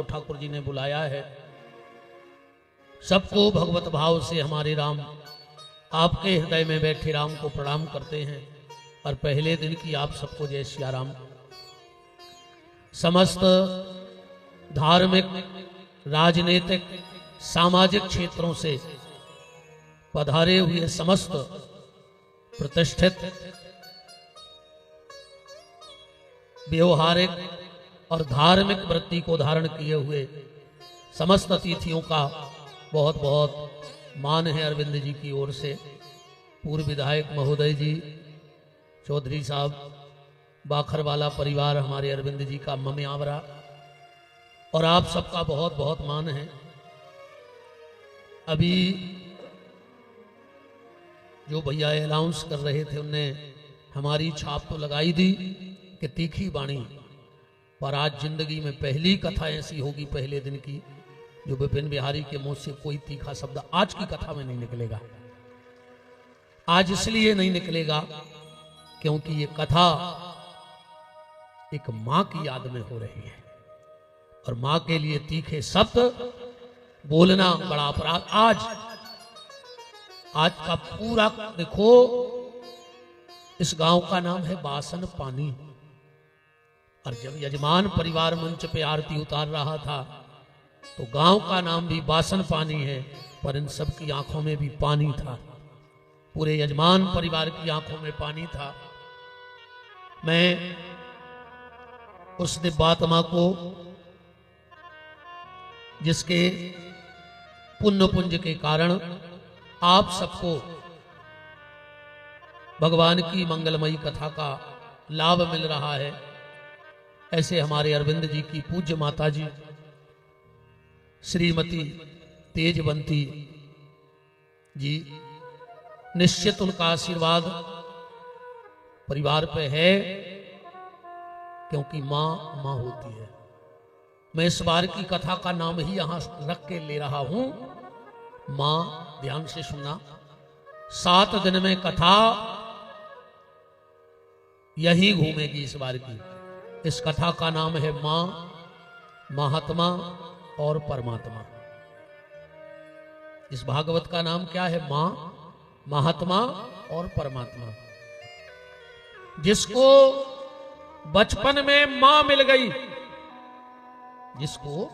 ठाकुर जी ने बुलाया है। सबको भगवत भाव से हमारे राम आपके हृदय में बैठे राम को प्रणाम करते हैं और पहले दिन की आप सबको जय सिया राम। समस्त धार्मिक, राजनीतिक, सामाजिक क्षेत्रों से पधारे हुए समस्त प्रतिष्ठित, व्यवहारिक और धार्मिक वृत्ति को धारण किए हुए समस्त अतिथियों का बहुत बहुत मान है अरविंद जी की ओर से। पूर्व विधायक महोदय जी, चौधरी साहब, बाखरवाला परिवार, हमारे अरविंद जी का मम्यावरा, और आप सबका बहुत बहुत मान है। अभी जो भैया अनाउंस कर रहे थे उनने हमारी छाप तो लगाई दी कि तीखी बाणी, पर आज जिंदगी में पहली कथा ऐसी होगी पहले दिन की जो विपिन बिहारी के मुंह से कोई तीखा शब्द आज की कथा में नहीं निकलेगा। आज इसलिए नहीं निकलेगा क्योंकि ये कथा एक मां की याद में हो रही है और मां के लिए तीखे शब्द बोलना बड़ा अपराध। आज का पूरा देखो, इस गांव का नाम है बासन पानी, और जब यजमान परिवार मंच पे आरती उतार रहा था तो गांव का नाम भी बासन पानी है, पर इन सब की आंखों में भी पानी था। पूरे यजमान परिवार की आंखों में पानी था। मैं उस दिव्यात्मा को, जिसके पुण्य पुंज के कारण आप सबको भगवान की मंगलमयी कथा का लाभ मिल रहा है, ऐसे हमारे अरविंद जी की पूज्य माता जी श्रीमती तेजवंती जी, निश्चित उनका आशीर्वाद परिवार पे है क्योंकि मां मां होती है। मैं इस बार की कथा का नाम ही यहां रख के ले रहा हूं, मां। ध्यान से सुनना, 7 दिन में कथा यही घूमेगी इस बार की। इस कथा का नाम है मां, महात्मा और परमात्मा। इस भागवत का नाम क्या है? मां, महात्मा और परमात्मा। जिसको बचपन में मां मिल गई, जिसको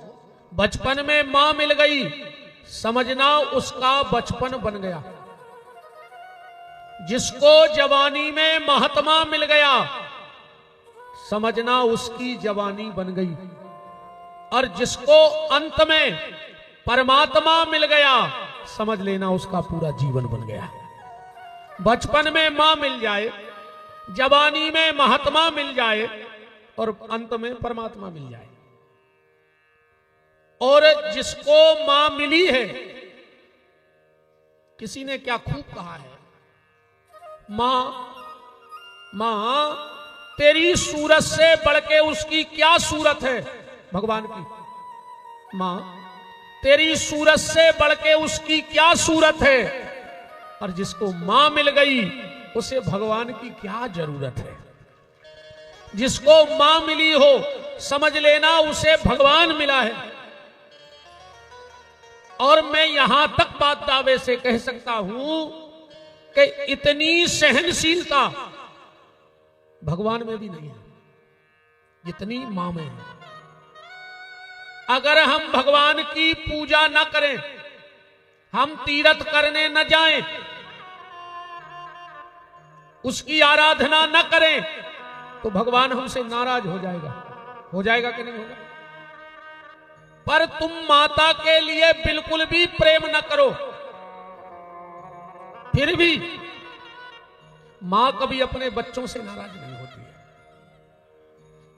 बचपन में मां मिल गई, समझना उसका बचपन बन गया। जिसको जवानी में महात्मा मिल गया, समझना उसकी जवानी बन गई। और जिसको अंत में परमात्मा मिल गया, समझ लेना उसका पूरा जीवन बन गया। बचपन में मां मिल जाए, जवानी में महात्मा मिल जाए और अंत में परमात्मा मिल जाए। और जिसको मां मिली है, किसी ने क्या खूब कहा है, मां मां तेरी सूरत से बढ़ के उसकी क्या सूरत है भगवान की। मां तेरी सूरत से बढ़ के उसकी क्या सूरत है। और जिसको मां मिल गई, उसे भगवान की क्या जरूरत है। जिसको मां मिली हो, समझ लेना उसे भगवान मिला है। और मैं यहां तक बात दावे से कह सकता हूं कि इतनी सहनशीलता भगवान में भी नहीं है जितनी मां में है। अगर हम भगवान की पूजा न करें, हम तीर्थ करने न जाएं, उसकी आराधना न करें, तो भगवान हमसे नाराज हो जाएगा। हो जाएगा कि नहीं होगा? पर तुम माता के लिए बिल्कुल भी प्रेम न करो, फिर भी मां कभी अपने बच्चों से नाराज नहीं होती है।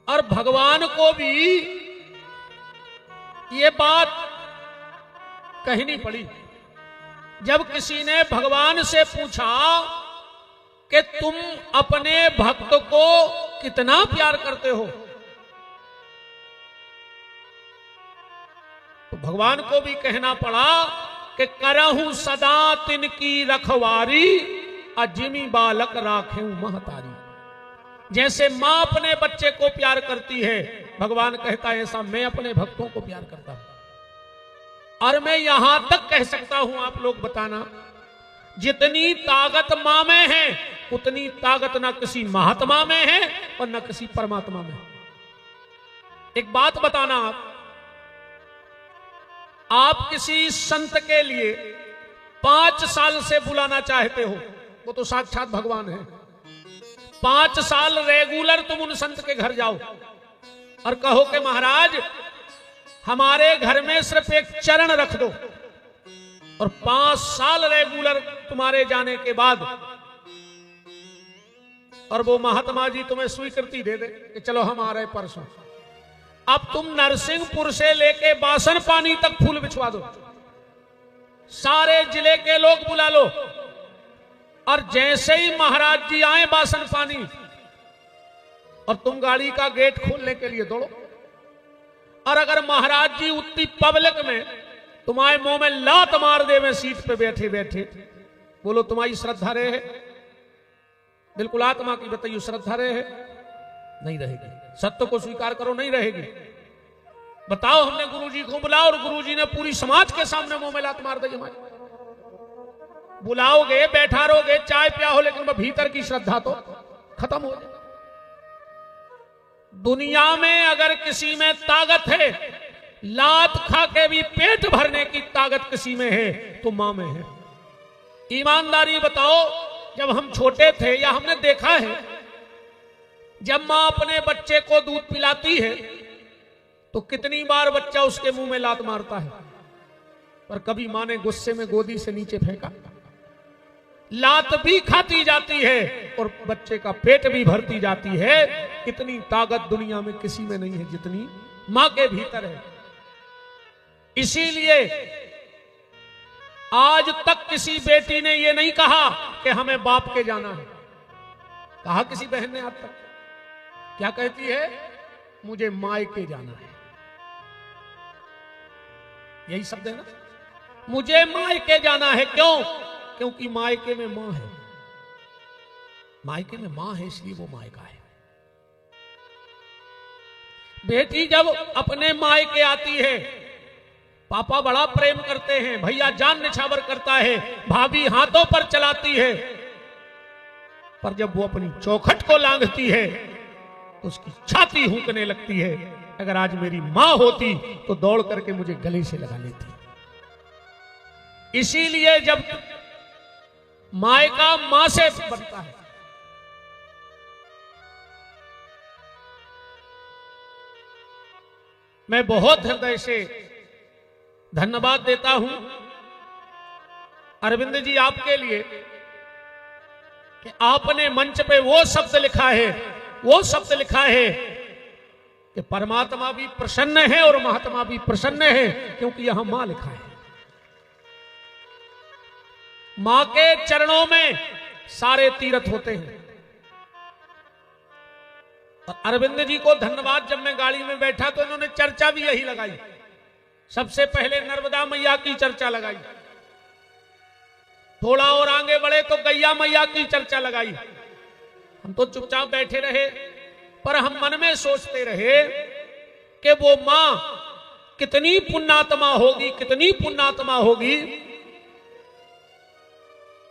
और भगवान को भी ये बात कहनी पड़ी। जब किसी ने भगवान से पूछा कि तुम अपने भक्त को कितना प्यार करते हो, तो भगवान को भी कहना पड़ा कि करहूं सदा तिनकी रखवारी, अजिमी बालक राखें महतारी। जैसे मां अपने बच्चे को प्यार करती है, भगवान कहता है ऐसा मैं अपने भक्तों को प्यार करता हूं। और मैं यहां तक कह सकता हूं, आप लोग बताना, जितनी ताकत मां में है उतनी ताकत ना किसी महात्मा में है और ना किसी परमात्मा में। एक बात बताना, आप किसी संत के लिए 5 साल से बुलाना चाहते हो, वो तो साक्षात भगवान है। 5 साल रेगुलर तुम उन संत के घर जाओ और कहो कि महाराज हमारे घर में सिर्फ एक चरण रख दो, और 5 साल रेगुलर तुम्हारे जाने के बाद और वो महात्मा जी तुम्हें स्वीकृति दे दे कि चलो हम आ रहे परसों। अब तुम नरसिंहपुर से लेके बासन पानी तक फूल बिछवा दो, सारे जिले के लोग बुला लो, और जैसे ही महाराज जी आए बासन पानी और तुम गाड़ी का गेट खोलने के लिए दौड़ो, और अगर महाराज जी उतनी पब्लिक में तुम्हारे मुंह में लात मार दे में सीट पे बैठे बैठे, बोलो तुम्हारी श्रद्धा रहे? बिल्कुल आत्मा की बताइए, श्रद्धा रहे? नहीं रहेगी। सत्य को स्वीकार करो, नहीं रहेगी। बताओ, हमने गुरुजी को बुलाओ और गुरुजी ने पूरी समाज के सामने मुंह में लात मार दी हमारी। बुलाओगे, बैठा रहोगे, चाय पियाओ, लेकिन भीतर की श्रद्धा तो खत्म हो जाए। दुनिया में अगर किसी में ताकत है, लात खा के भी पेट भरने की ताकत किसी में है तो मां में है। ईमानदारी बताओ, जब हम छोटे थे या हमने देखा है, जब मां अपने बच्चे को दूध पिलाती है तो कितनी बार बच्चा उसके मुंह में लात मारता है, पर कभी मां ने गुस्से में गोदी से नीचे फेंका। लात भी खाती जाती है और बच्चे का पेट भी भरती जाती है। इतनी ताकत दुनिया में किसी में नहीं है जितनी मां के भीतर है। इसीलिए आज तक किसी बेटी ने यह नहीं कहा कि हमें बाप के जाना है। कहा किसी बहन ने आज तक? क्या कहती है? मुझे मायके जाना है। यही शब्द है ना, मुझे मायके जाना है। क्यों? क्योंकि मायके में मां है, मायके में मां है, इसलिए वो मायका है। बेटी जब अपने मायके आती है, पापा बड़ा प्रेम करते हैं, भैया जान निछावर करता है, भाभी हाथों पर चलाती है, पर जब वो अपनी चौखट को लांघती है तो उसकी छाती हुकने लगती है। अगर आज मेरी मां होती तो दौड़ करके मुझे गले से लगा लेती। इसीलिए जब मायका मां से बनता है, मैं बहुत हृदय से धन्यवाद देता हूं अरविंद जी आपके लिए कि आपने मंच पे वो शब्द लिखा है, वो शब्द लिखा है कि परमात्मा भी प्रसन्न है और महात्मा भी प्रसन्न है, क्योंकि यहां मां लिखा है। मां के चरणों में सारे तीर्थ होते हैं। और अरविंद जी को धन्यवाद, जब मैं गाड़ी में बैठा तो इन्होंने चर्चा भी यही लगाई। सबसे पहले नर्मदा मैया की चर्चा लगाई, थोड़ा और आगे बढ़े तो गैया मैया की चर्चा लगाई। हम तो चुपचाप बैठे रहे, पर हम मन में सोचते रहे कि वो मां कितनी पुण्यात्मा होगी, कितनी पुण्यात्मा होगी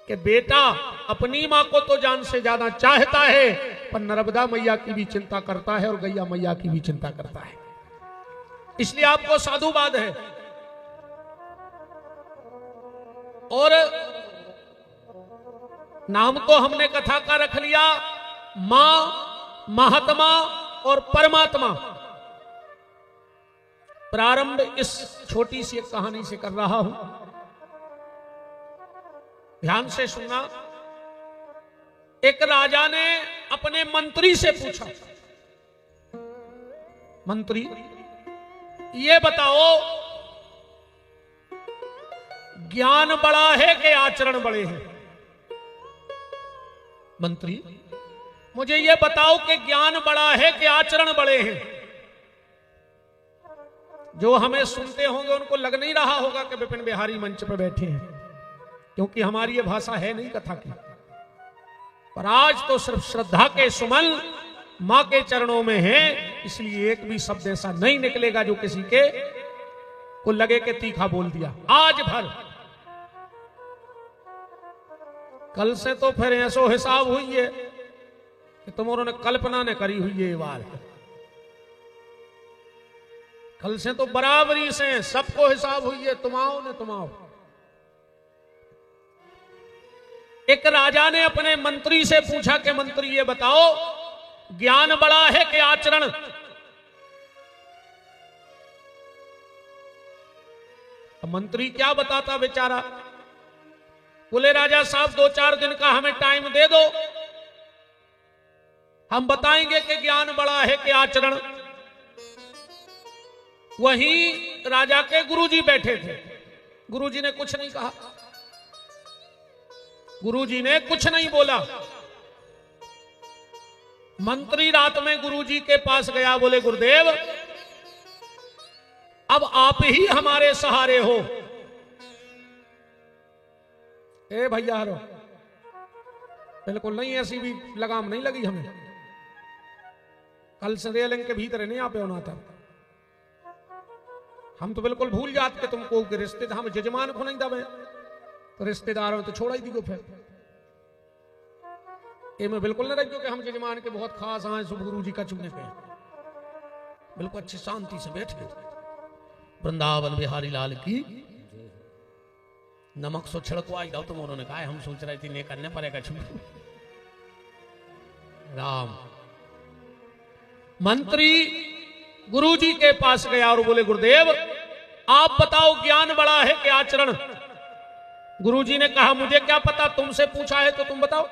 कि बेटा अपनी मां को तो जान से ज्यादा चाहता है, पर नर्मदा मैया की भी चिंता करता है और गैया मैया की भी चिंता करता है। इसलिए आपको साधुवाद है। और नाम तो हमने कथा का रख लिया, मां, महात्मा और परमात्मा। प्रारंभ इस छोटी सी एक कहानी से कर रहा हूं, ध्यान से सुनना। एक राजा ने अपने मंत्री से पूछा, मंत्री ये बताओ, ज्ञान बड़ा है कि आचरण बड़े हैं? मंत्री, मुझे ये बताओ कि ज्ञान बड़ा है कि आचरण बड़े हैं? जो हमें सुनते होंगे उनको लग नहीं रहा होगा कि विपिन बिहारी मंच पर बैठे हैं, क्योंकि हमारी ये भाषा है नहीं कथा की। पर आज तो सिर्फ श्रद्धा के सुमन मां के चरणों में है, इसलिए एक भी शब्द ऐसा नहीं निकलेगा जो किसी के को लगे कि तीखा बोल दिया। आज भर कल से तो फिर ऐसो हिसाब हुई है कि तुमने कल्पना ने करी हुई है ये बात। कल से तो बराबरी से सबको हिसाब हुई है, तुम आओ न तुम आओ। एक राजा ने अपने मंत्री से पूछा कि मंत्री ये बताओ, ज्ञान बड़ा है कि आचरण? मंत्री क्या बताता बेचारा। बोले राजा साहब 2-4 दिन का हमें टाइम दे दो, हम बताएंगे कि ज्ञान बड़ा है कि आचरण। वहीं राजा के गुरुजी बैठे थे। गुरुजी ने कुछ नहीं कहा, गुरुजी ने कुछ नहीं बोला। मंत्री रात में गुरुजी के पास गया, बोले गुरुदेव अब आप ही हमारे सहारे हो। ए भैया हरो, बिल्कुल नहीं, ऐसी भी लगाम नहीं लगी हमें। कल से रेलिंग के भीतर नहीं आप होना था। हम तो बिल्कुल भूल जाते कि तुमको के रिश्तेदार, हम जजमान को नहीं दबे तो रिश्तेदारों तो छोड़ा ही दी को। फिर ये मैं बिल्कुल नहीं रखो कि हम जजमान के बहुत खास आए सुबह गुरु जी का चुनने पे। बिल्कुल अच्छी शांति से बैठ गए। वृंदावन बिहारी लाल की नमक सो छिड़कवाई दो तुम। उन्होंने कहा हम सोच रहे थे नहीं करने पड़ेगा छू। राम मंत्री गुरुजी के पास गया और बोले गुरुदेव आप बताओ ज्ञान बड़ा है कि आचरण? गुरुजी ने कहा मुझे क्या पता, तुमसे पूछा है तो तुम बताओ।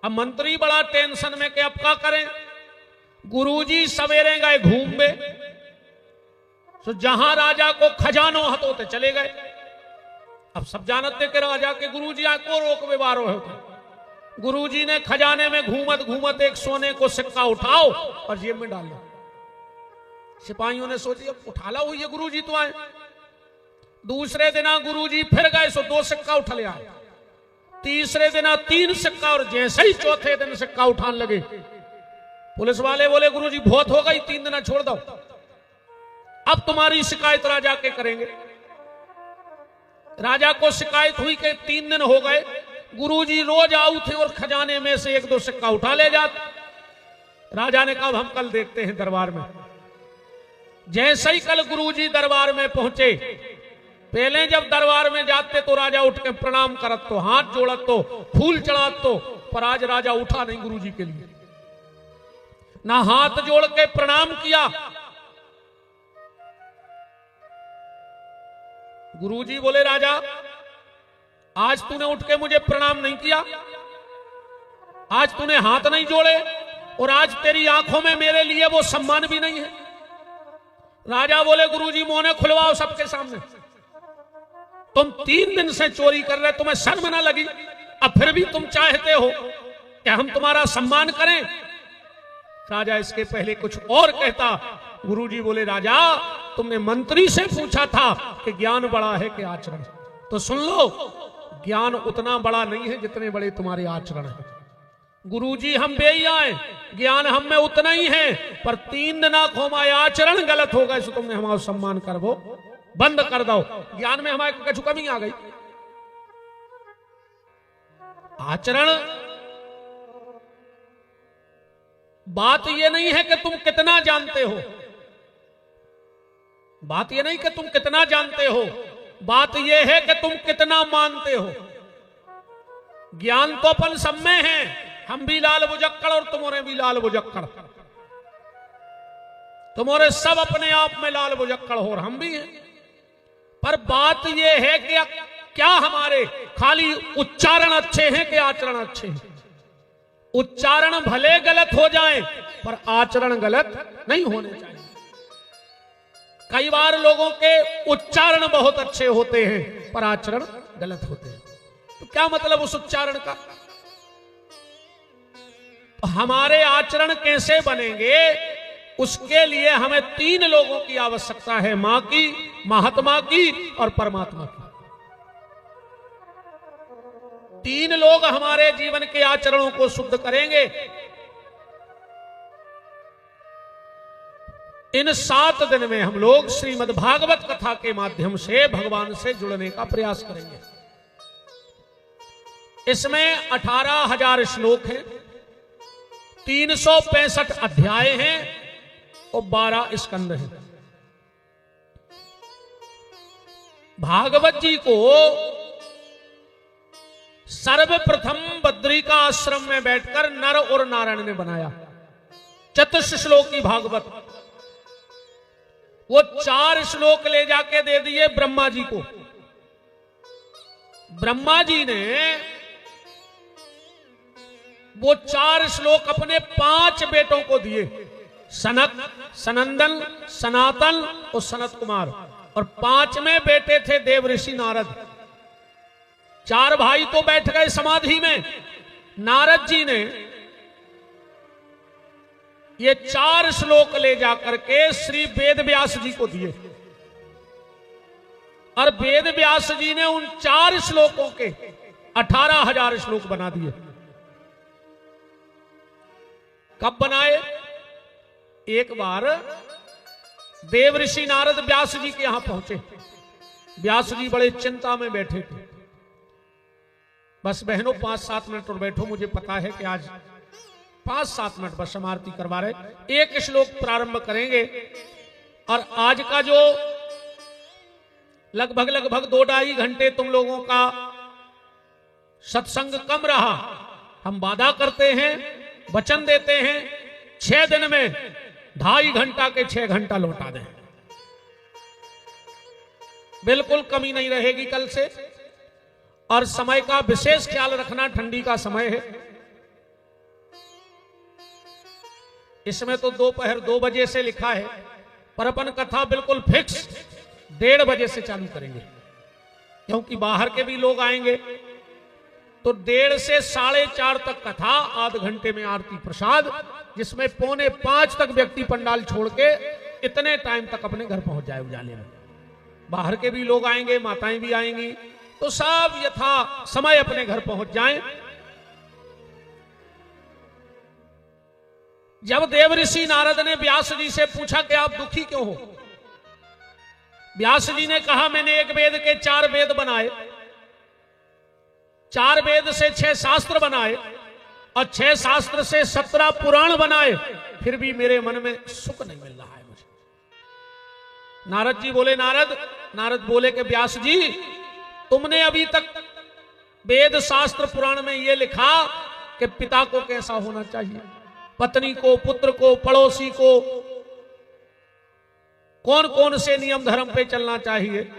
अब मंत्री बड़ा टेंशन में कि अब क्या करें। गुरुजी सवेरे गए घूमने, तो जहां राजा को खजानो हतोते चले गए। अब सब जानते कि राजा के गुरुजी को रोक व्यवहार होते। गुरुजी ने खजाने में घूमत घूमत एक सोने को सिक्का उठाओ और जेब में डाल लो। सिपाहियों ने सोची अब उठाला हुई है गुरुजी तो आए। दूसरे दिन गुरुजी फिर गए, सो 2 सिक्का उठा ले आए। तीसरे दिन 3 सिक्का, और जैसे ही चौथे दिन सिक्का उठाने लगे पुलिस वाले बोले गुरुजी बहुत हो गई, 3 दिन छोड़ दो, अब तुम्हारी शिकायत राजा के करेंगे। राजा को शिकायत हुई कि 3 दिन हो गए, गुरुजी रोज आऊ थे और खजाने में से 1-2 सिक्का उठा ले जाते। राजा ने कहा हम कल देखते हैं दरबार में। जैसे ही कल गुरुजी दरबार में पहुंचे, पहले जब दरबार में जाते तो राजा उठ के प्रणाम करत तो, हाथ जोड़त तो, फूल चढ़ात तो, पर आज राजा उठा नहीं गुरुजी के लिए, ना हाथ जोड़ के प्रणाम किया। गुरुजी बोले राजा आज तूने उठ के मुझे प्रणाम नहीं किया, आज तूने हाथ नहीं जोड़े, और आज तेरी आंखों में मेरे लिए वो सम्मान भी नहीं है। राजा बोले गुरुजी मोने खुलवाओ सबके सामने, तुम 3 दिन से चोरी कर रहे, तुम्हें शर्म ना लगी? अब फिर भी तुम चाहते हो कि हम तुम्हारा सम्मान करें? राजा इसके पहले कुछ और कहता। गुरुजी बोले राजा तुमने मंत्री से पूछा था कि ज्ञान बड़ा है कि आचरण, तो सुन लो ज्ञान उतना बड़ा नहीं है जितने बड़े तुम्हारे आचरण हैं। गुरुजी हम बेईआए, ज्ञान हम में उतना ही है, पर 3 दिन हमारे आचरण गलत हो गए, सो तुमने हमारा सम्मान कर वो बंद कर दो। ज्ञान में हमारे कुछ कमी आ गई। आचरण बात यह नहीं है कि तुम कितना जानते हो, बात यह नहीं कि तुम कितना जानते हो, बात यह है कि तुम कितना मानते हो। ज्ञान तो अपन सब में है, हम भी लाल बुजक्कड़ और तुम्हारे भी लाल बुजक्कड़, तुम्हारे सब अपने आप में लाल बुजक्कड़ हो और हम भी हैं। पर बात यह है कि क्या हमारे खाली उच्चारण अच्छे हैं कि आचरण अच्छे हैं? उच्चारण भले गलत हो जाए पर आचरण गलत नहीं होने चाहिए। कई बार लोगों के उच्चारण बहुत अच्छे होते हैं पर आचरण गलत होते हैं। तो क्या मतलब उस उच्चारण का? हमारे आचरण कैसे बनेंगे, उसके लिए हमें 3 लोगों की आवश्यकता है, मां की, महात्मा की और परमात्मा की। 3 लोग हमारे जीवन के आचरणों को शुद्ध करेंगे। इन 7 दिन में हम लोग श्रीमद् भागवत कथा के माध्यम से भगवान से जुड़ने का प्रयास करेंगे। इसमें 18,000 श्लोक हैं, 365 अध्याय हैं और 12 स्कंद हैं। भागवत जी को सर्वप्रथम बद्री का आश्रम में बैठकर नर और नारायण ने बनाया। चतुश्लोकी भागवत, वो 4 श्लोक ले जाके दे दिए ब्रह्मा जी को। ब्रह्मा जी ने वो 4 श्लोक अपने 5 बेटों को दिए, सनक, सनंदन, सनातन और सनत कुमार। और 5वें बेटे थे देव ऋषि नारद। 4 भाई तो बैठ गए समाधि में। नारद जी ने ये 4 श्लोक ले जाकर के श्री वेद व्यास जी को दिए और वेद व्यास जी ने उन 4 श्लोकों के 18,000 श्लोक बना दिए। कब बनाए? एक बार देव ऋषि नारद व्यास जी के यहां पहुंचे। व्यास जी बड़े चिंता में बैठे थे। बस बहनों 5-7 मिनट और बैठो, मुझे पता है कि आज 5-7 मिनट बस हम आरती करवा रहे। एक श्लोक प्रारंभ करेंगे और आज का जो लगभग 2-2.5 घंटे तुम लोगों का सत्संग कम रहा, हम वादा करते हैं, वचन देते हैं, 6 दिन में 2.5 घंटा के 6 घंटा लौटा दें। बिल्कुल कमी नहीं रहेगी कल से। और समय का विशेष ख्याल रखना, ठंडी का समय है। इसमें तो दोपहर 2 बजे से लिखा है, पर अपन कथा बिल्कुल फिक्स 1:30 बजे से चालू करेंगे, क्योंकि बाहर के भी लोग आएंगे। तो 1:30 से 4:30 तक कथा, आध घंटे में आरती प्रसाद, जिसमें 4:45 तक व्यक्ति पंडाल छोड़ के इतने टाइम तक अपने घर पहुंच जाए उजाले में। बाहर के भी लोग आएंगे, माताएं भी आएंगी, तो सब यथा समय अपने घर पहुंच जाएं। जब देव ऋषि नारद ने व्यास जी से पूछा कि आप दुखी क्यों हो, व्यास जी ने कहा मैंने एक वेद के 4 वेद बनाए, 4 वेद से 6 शास्त्र बनाए और 6 शास्त्र से 17 पुराण बनाए, फिर भी मेरे मन में सुख नहीं मिल रहा है मुझे। नारद जी बोले नारद बोले कि व्यास जी, तुमने अभी तक वेद शास्त्र पुराण में यह लिखा कि पिता को कैसा होना चाहिए, पत्नी को, पुत्र को, पड़ोसी को, कौन कौन से नियम धर्म पे चलना चाहिए।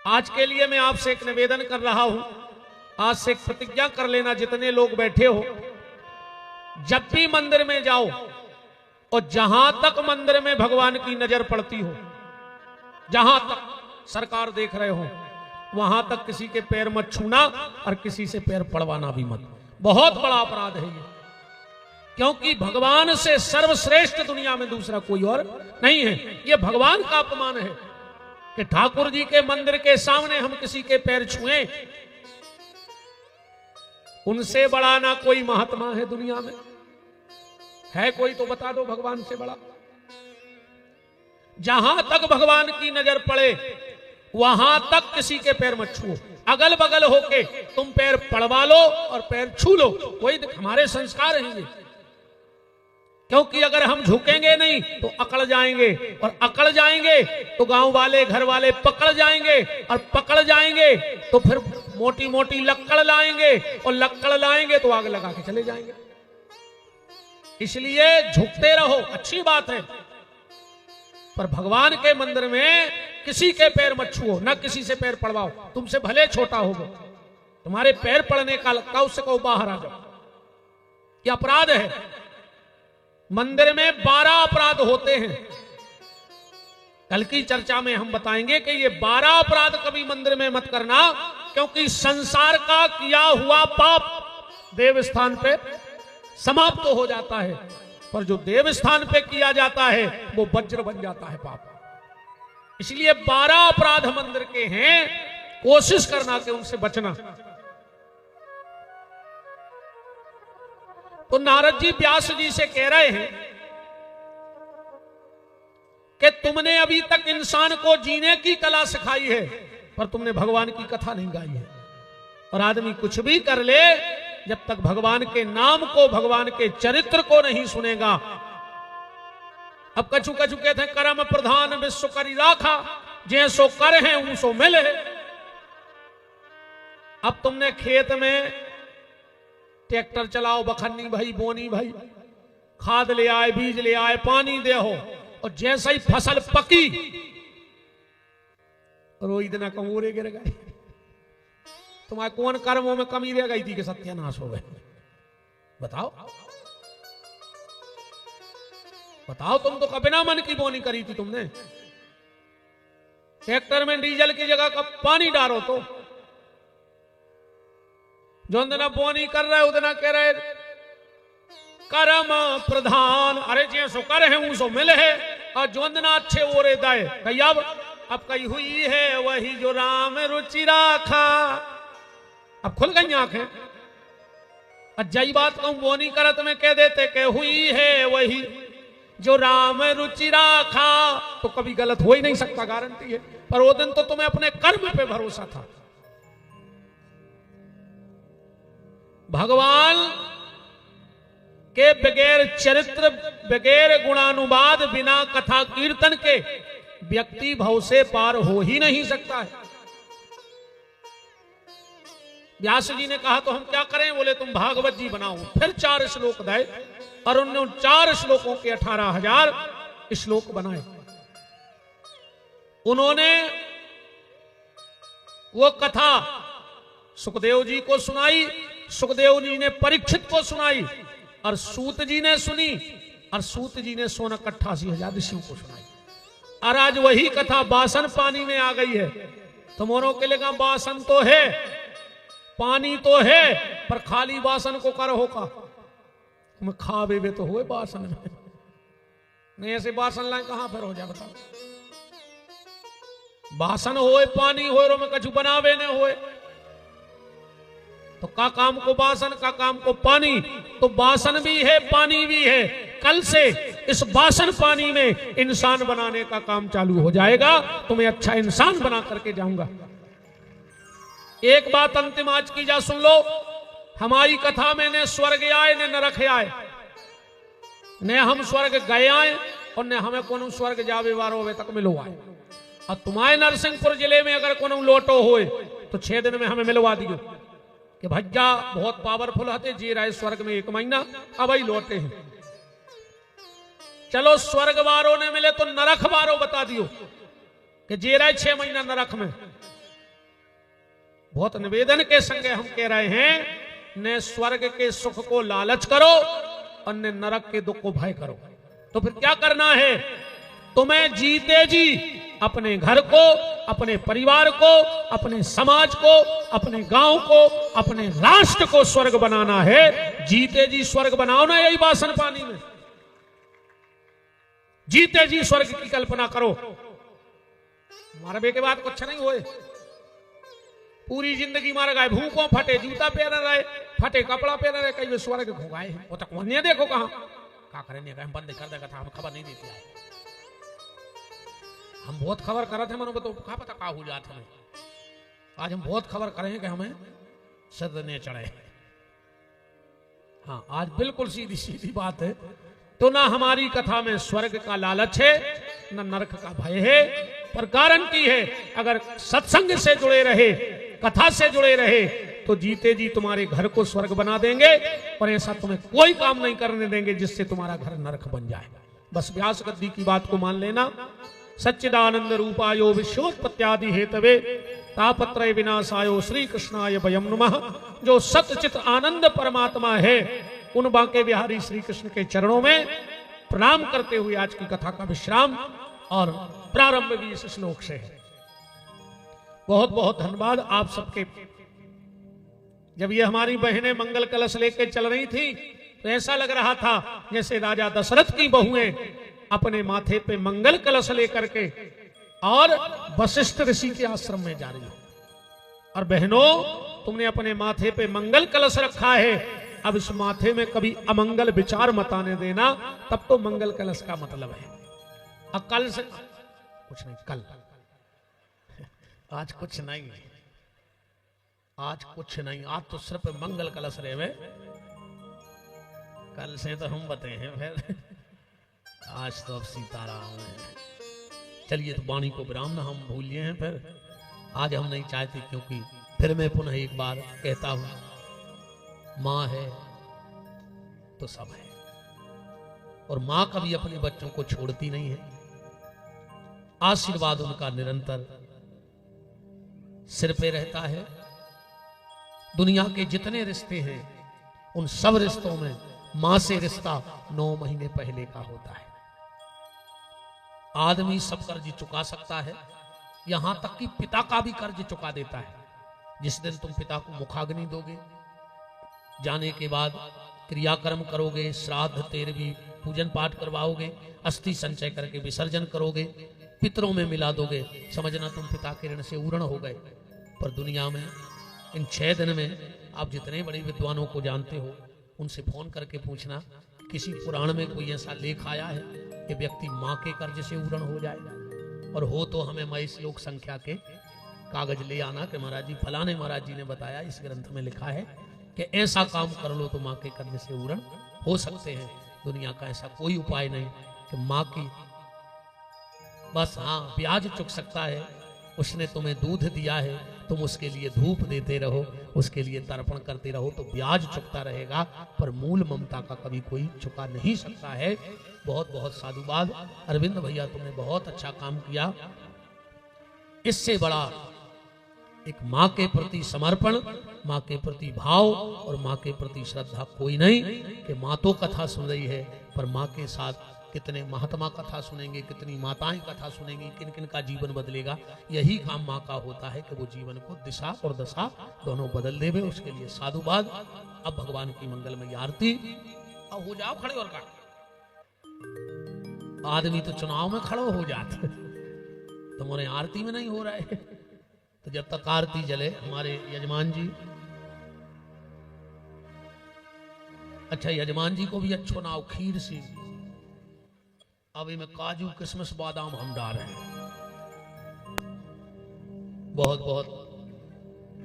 आज के लिए मैं आपसे एक निवेदन कर रहा हूं, आज से एक प्रतिज्ञा कर लेना, जितने लोग बैठे हो, जब भी मंदिर में जाओ और जहां तक मंदिर में भगवान की नजर पड़ती हो, जहां तक सरकार देख रहे हो, वहां तक किसी के पैर मत छूना और किसी से पैर पड़वाना भी मत। बहुत बड़ा अपराध है ये, क्योंकि भगवान से सर्वश्रेष्ठ दुनिया में दूसरा कोई और नहीं है। ये भगवान का अपमान है कि ठाकुर जी के मंदिर के सामने हम किसी के पैर छुएं। उनसे बड़ा ना कोई महात्मा है दुनिया में, है कोई तो बता दो भगवान से बड़ा। जहां तक भगवान की नजर पड़े वहां तक किसी के पैर मत छुओ। अगल बगल होके तुम पैर पड़वा लो और पैर छू लो, कोई हमारे संस्कार हैं ये। क्योंकि अगर हम झुकेंगे नहीं तो अकड़ जाएंगे, और अकड़ जाएंगे तो गांव वाले, घर वाले पकड़ जाएंगे, और पकड़ जाएंगे तो फिर मोटी मोटी लक्कड़ लाएंगे, और लक्कड़ लाएंगे तो आग लगा के चले जाएंगे। इसलिए झुकते रहो, अच्छी बात है, पर भगवान के मंदिर में किसी के पैर मत छुओ, ना किसी से पैर पड़वाओ। तुमसे भले छोटा होगा, तुम्हारे पैर पड़ने का लगता, उससे कहो बाहर आ जाओ। यह अपराध है। मंदिर में 12 अपराध होते हैं। कल की चर्चा में हम बताएंगे कि ये 12 अपराध कभी मंदिर में मत करना, क्योंकि संसार का किया हुआ पाप देव स्थान पे समाप्त हो जाता है, पर जो देव स्थान पे किया जाता है वो वज्र बन जाता है पाप। इसलिए 12 अपराध मंदिर के हैं, कोशिश करना कि उनसे बचना। तो नारद जी व्यास जी से कह रहे हैं कि तुमने अभी तक इंसान को जीने की कला सिखाई है, पर तुमने भगवान की कथा नहीं गाई है। और आदमी कुछ भी कर ले, जब तक भगवान के नाम को, भगवान के चरित्र को नहीं सुनेगा। अब कछु कछु कहते हैं कर्म प्रधान विश्व करी राखा, जैसो कर है ऊसो मिले। अब तुमने खेत में ट्रैक्टर चलाओ, बखन्नी भाई, बोनी भाई, खाद ले आए, बीज ले आए, पानी दे हो, और जैसा ही फसल पकी रोई दिन कंगूरे गिर गए। तुम्हारे कौन कर्मों में कमी रह गई थी कि सत्यानाश हो गए? बताओ बताओ। तुम तो बिना मन की बोनी करी थी तुमने। ट्रैक्टर में डीजल की जगह का पानी डालो तो जो दिन बोनी कर रहे उतना कह रहे कर्म प्रधान, अरे जैसो कर है ऊसो मिले है। और जो दिन अच्छे ओरे दाए कही अब कही हुई है वही जो राम रुचि राखा। अब खुल गई आंखें। अज्जाई बात कहूं बोनी करत में कह देते कि हुई है वही जो राम रुचि राखा, तो कभी गलत हो ही नहीं सकता, गारंटी है। पर वो दिन तो तुम्हें अपने कर्म पे भरोसा था। भगवान के बगैर चरित्र, बगैर गुणानुवाद, बिना कथा कीर्तन के व्यक्ति भव से पार हो ही नहीं सकता है। व्यास जी ने कहा तो हम क्या करें? बोले तुम भागवत जी बनाओ। फिर 4 श्लोक दे और उन्होंने 4 श्लोकों के 18,000 श्लोक बनाए। उन्होंने वो कथा सुखदेव जी को सुनाई, सुखदेव जी ने परीक्षित को सुनाई, और सूत जी ने सुनी, और सूत जी ने 88,000 ऋषियों को सुनाई। और आज वही कथा बासन पानी में आ गई है। तुम्हारों के लिए बासन तो है, पानी तो है, पर खाली बासन को कर होगा तुम्हें खा बेबे तो हुए बासन में। नहीं ऐसे बासन लाए कहां फिर हो जाए बताओ। बासन होए, पानी होए, रो में कछु बनावे ने होए, तो का काम को बासन, का काम को पानी। तो बासन भी है, पानी भी है। कल से इस बासन पानी में इंसान बनाने का काम चालू हो जाएगा। तुम्हें अच्छा इंसान बना करके जाऊंगा। एक बात अंतिम आज की जा सुन लो। हमारी कथा में ने स्वर्ग आए ने नरक आए, ने हम स्वर्ग गए आए और ने हमें कोनो स्वर्ग जावे वारो होवे तक मिलो आए। और तुम्हारे नरसिंहपुर जिले में अगर कोनो लोटो होए तो 6 दिन में हमें मिलवा दियो कि भज्जा बहुत पावरफुल हते, जी रहे स्वर्ग में 1 महीना, अब ही लौटे हैं। चलो स्वर्ग वारों ने मिले तो नरक वारों बता दियो कि जी रहे 6 महीना नरक में। बहुत निवेदन के संगे हम कह रहे हैं, ने स्वर्ग के सुख को लालच करो और ने नरक के दुख को भय करो। तो फिर क्या करना है? तुम्हें जीते जी अपने घर को, अपने परिवार को, अपने समाज को, अपने गांव को, अपने राष्ट्र को स्वर्ग बनाना है। जीते जी स्वर्ग बनाओ ना, यही बासन पानी में जीते जी स्वर्ग की कल्पना करो। मारबे के बाद कुछ नहीं होए। पूरी जिंदगी मार गए, भूखों फटे जूता पहन रहे, फटे कपड़ा पहन रहे, कई स्वर्ग खो गए। वो तक वो देखो कहां का करेंगे, हम बंद कर देगा था, हम खबर नहीं देती है। हम बहुत खबर कर रहे थे, मनो तो क्या पता का हो जाता है। आज हम बहुत खबर करें कि हमें सद ने चढ़े। हाँ, आज बिल्कुल सीधी सीधी बात है। तो ना हमारी कथा में स्वर्ग का लालच है, ना नरक का भय है, पर गारंटी है अगर सत्संग से जुड़े रहे, कथा से जुड़े रहे, तो जीते जी तुम्हारे घर को स्वर्ग बना देंगे। और ऐसा तुम्हें कोई काम नहीं करने देंगे जिससे तुम्हारा घर नरक बन जाए। बस व्यास गद्दी की बात को मान लेना। सच्चिदानंद रूपायो विश्वोत्पत्त्यादि हेतवे तापत्रय विनाशायो श्री कृष्णाय वयम नमः। जो सतचित आनंद परमात्मा है, उन बांके बिहारी श्री कृष्ण के चरणों में प्रणाम करते हुए आज की कथा का विश्राम और प्रारंभ भी इस श्लोक से है। बहुत बहुत धन्यवाद आप सबके। जब ये हमारी बहनें मंगल कलश लेकर चल रही थी तो ऐसा लग रहा था जैसे राजा दशरथ की बहुएं अपने माथे पे मंगल कलश लेकर के और वशिष्ठ ऋषि के आश्रम में जा रही हो। और बहनों, तुमने अपने माथे पे मंगल कलश रखा है, अब इस माथे में कभी अमंगल विचार मत आने देना, तब तो मंगल कलश का मतलब है। कल से कुछ नहीं, कल आज कुछ नहीं, आज कुछ नहीं, आज तो सिर्फ मंगल कलश रहे हुए, कल से तो हम बते हैं फिर। आज तो अब सीताराम है। चलिए तो वाणी को विराम ना हम भूलिए हैं फिर, आज हम नहीं चाहते, क्योंकि फिर मैं पुनः एक बार कहता हूं, मां है तो सब है, और मां कभी अपने बच्चों को छोड़ती नहीं है। आशीर्वाद उनका निरंतर सिर पे रहता है। दुनिया के जितने रिश्ते हैं उन सब रिश्तों में मां से रिश्ता 9 महीने पहले का होता है। आदमी सब कर्ज चुका सकता है, यहां तक कि पिता का भी कर्ज चुका देता है। जिस दिन तुम पिता को मुखाग्नि दोगे, जाने के बाद क्रियाकर्म करोगे, श्राद्ध तेरहवीं पूजन पाठ करवाओगे, अस्थि संचय करके विसर्जन करोगे, पितरों में मिला दोगे, समझना तुम पिता के ऋण से उर्ण हो गए। पर दुनिया में इन 6 दिन में आप जितने बड़े विद्वानों को जानते हो, उनसे फोन करके पूछना, किसी पुराण में कोई ऐसा लेख आया है कि व्यक्ति मां के कर्ज से उर्ण हो जाएगा? और हो तो हमें मैं इस लोक संख्या के कागज ले आना कि महाराज जी फलाने महाराज जी ने बताया, इस ग्रंथ में लिखा है कि ऐसा काम कर लो तो मां के कर्ज से उर्ण हो सकते हैं। दुनिया का ऐसा कोई उपाय नहीं कि मां की बस हाँ ब्याज चुक सकता है। उसने तुम्हें दूध दिया है, तुम उसके लिए धूप देते रहो, उसके लिए तर्पण करते रहो तो ब्याज चुकता रहेगा, पर मूल ममता का कभी कोई चुका नहीं सकता है। बहुत बहुत साधुवाद अरविंद भैया, तुमने बहुत अच्छा काम किया। इससे बड़ा एक माँ के प्रति समर्पण, माँ के प्रति भाव और माँ के प्रति श्रद्धा कोई नहीं कि माँ तो कथा सुन रही है, पर माँ के साथ कितने महात्मा कथा सुनेंगे, कितनी माताएं कथा सुनेंगी, किन किन का जीवन बदलेगा। यही काम माँ का होता है कि वो जीवन को दिशा और दशा दोनों बदल देवे। उसके लिए साधुवाद। अब भगवान की मंगलमयी आरती। अब हो जाओ खड़े, और का आदमी तो चुनाव में खड़ो हो जाते, तुम्हारे आरती में नहीं हो रहा है। तो जब तक आरती जले हमारे यजमान जी, अच्छा यजमान जी को भी अच्छो नाव खीर सी, अभी में काजू किशमिश बादाम हम डाल रहे हैं। बहुत बहुत।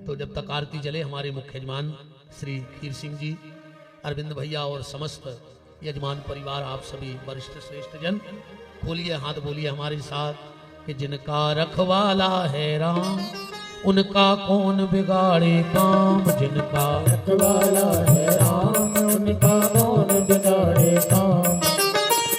तो जब तक आरती जले हमारे मुख्य यजमान श्री खीर सिंह जी, अरविंद भैया और समस्त यजमान परिवार, आप सभी वरिष्ठ श्रेष्ठ जन खोलिए हाथ, बोलिए हमारे साथ कि जिनका रखवाला है राम, उनका कौन बिगाड़े काम। जिनका रखवाला है राम, उनका कौन बिगाड़े काम।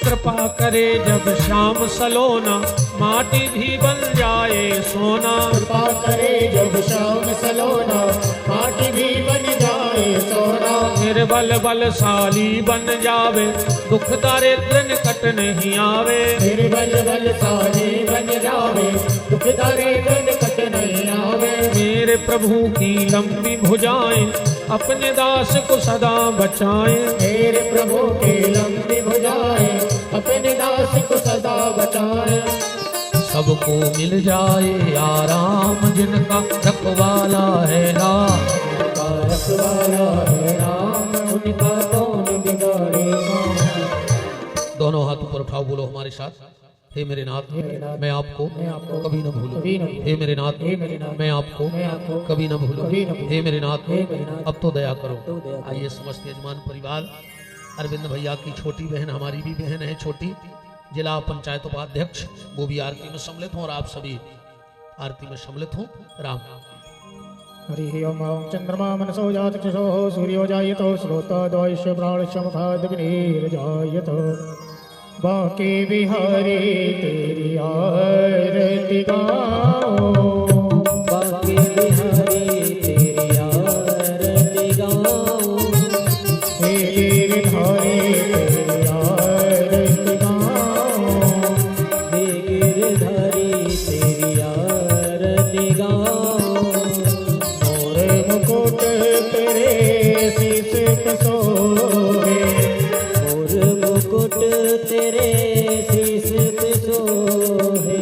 कृपा करे जब श्याम सलोना, माटी भी बन जाए सोना। कृपा करे जब श्याम सलोना, माटी भी बन जाए सोना। निर्बल बलशाली बन जावे, दुख दारिद्र निकट नहीं आवे। निर्बल बलशाली बन जावे, दुख दारिद्र निकट नहीं आवे। मेरे प्रभु की लंबी भुजाएं, अपने दास को सदा बचाएं। मेरे प्रभु की लंबी भुजाएं, अपने दास को सदा बचाएं। सबको मिल जाए आराम, जिनका रखवाला है राम। उनका रखवाला है राम, उनका कौन बिगाड़े काम। दोनों हाथ ऊपर उठाओ, बोलो हमारे साथ। हे मेरे नाथ, मैं आपको कभी न भूलूं। हे मेरे नाथ, मैं आपको कभी न भूलूं। हे मेरे नाथ, अब तो दया करो। आइए समस्त यजमान परिवार, अरविंद भैया की छोटी बहन, हमारी भी बहन है छोटी, जिला पंचायत उपाध्यक्ष, वो भी आरती में सम्मिलित हों और आप सभी आरती में सम्मिलित हों। राम। हरि ओम। चंद्रमा मनसो जातक्षो सूर्यो जायतो श्रोता द्वैश्य प्राणशमखादग्निर्जायतो। बांके बिहारी तेरी आरती गाओ। बांके बिहारी तेरी आरती गाओ। हे गिरधारी तेरी आरती गाओ। हे गिरधारी तेरी आरती गाओ। मोर मुकुट तेरे शीश पे सोहे। मोर मुकुट तेरे शीश पे सोहे।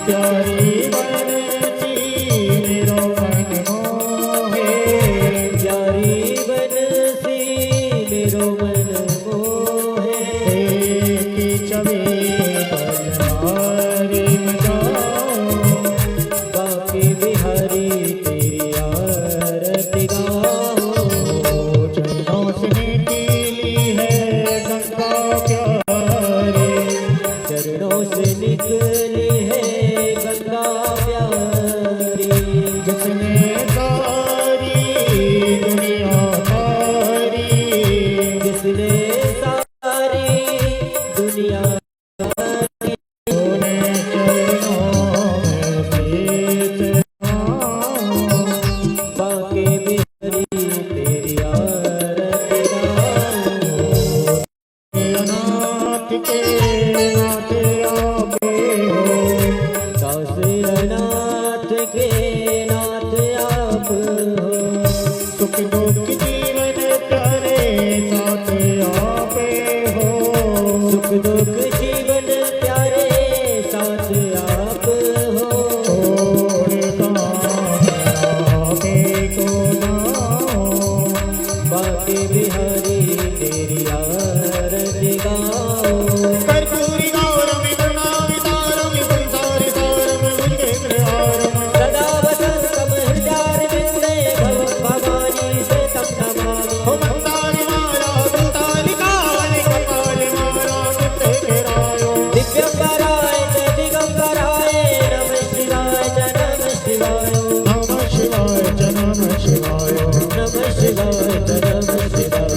प्यारी बनसी मेरो मन मोहे। प्यारी बनसी मेरो मन मोहे। की छवि बलवान निकली है गंगा प्यारी, जिसने सारी दुनिया तारी, जिसने सारी दुनिया सोने चरणों में शीश बाके बिहारी तेरी आरती गाऊं। नाथ के नाथ आपे हो, काशीनाथ के नाथ आप हो, सुख दुख जीवन प्यारे साथ आपे हो, सुख दुख जीवन प्यारे साथ आप हो। छोड़ आपे को नाओ, बाके बिहारी तेरी आरती गाऊं। कर्पूरी गौरम करुणावतारम संसार सारम भुजगेन्द्रहारम, सदा वसंतम हृदयारविंदे भवानी से तम नमामि। हो मंदारी माला संताली काल कपाल माला चित्ते घेरायो, दिव्यंबराय च दिगंबराय नमः शिवाय च नमः शिवाय, नमः शिवाय च नमः शिवाय। नमः शिवाय च नमः शिवाय।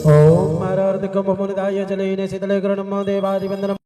ओम मारार्थ कुंभ मुनिदाय जलेन शीतले ग्रणम देवादिवंदनम